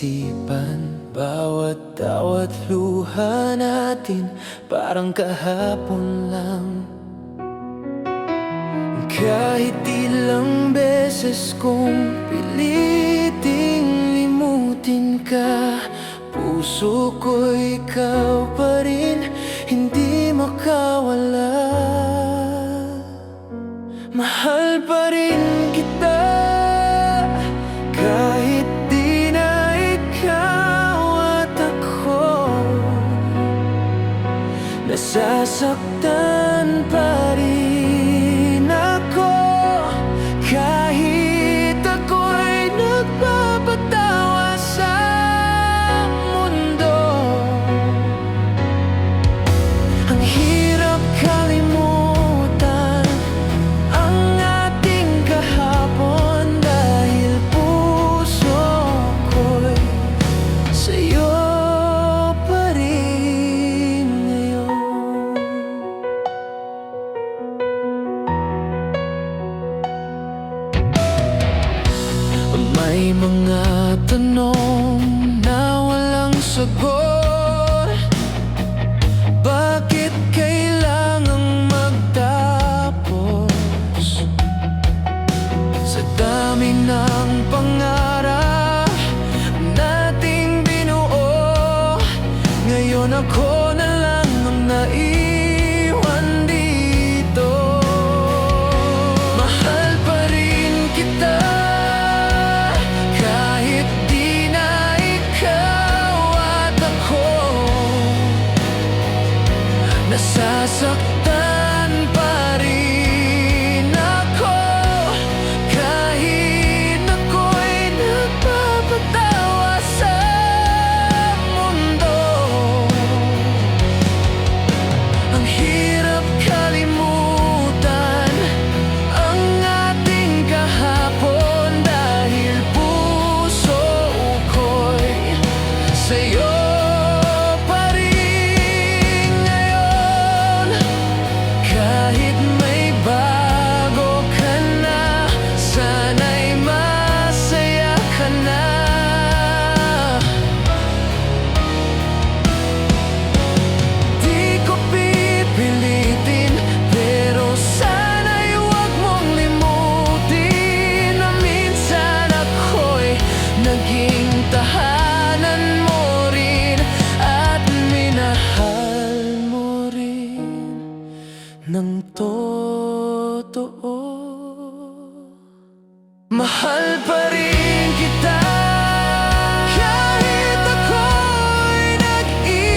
isipan. Bawat luha natin parang kahapon lang. Kahit ilang beses kong piliting limutin ka, puso ko ikaw pa rin, hindi makawala. Mahal pa rin kita, kahit di na ikaw at ako. Nasasaktan pa rin ako, kahit ako'y nagpapatawa sa mundo. Ang hirap kalimutan ang ating kahapon, dahil puso ko'y sa'yo pa rin ngayon. May mga tanong na walang sagot. Bakit kailangang magtapos? Sa dami ng pangarap nating binuo, ngayon ako na lang ang naiwan dito. Mahal pa rin kita, kahit di na ikaw at ako. Nasasaktan pa rin ako, kahit ako'y nagpapatawa sa mundo. Ang hirap kalimutan ang ating kahapon, dahil puso ko'y sa'yo pa rin ngayon. Kahit may bago ka na, sana'y masaya ka na. Di ko pipilitin, pero sana'y huwag mong limutin na minsan ako'y naging tahanan mo rin, at minahal mo rin ng totoo. Mahal pa rin kita, kahit ako'y nag-isa.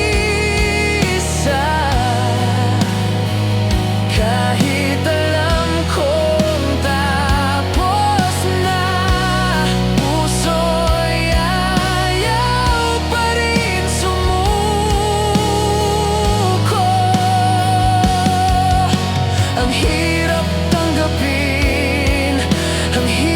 Kahit alam kong tapos na, puso'y ayaw pa rin sumuko. Ang hirap tanggapin, ang hirap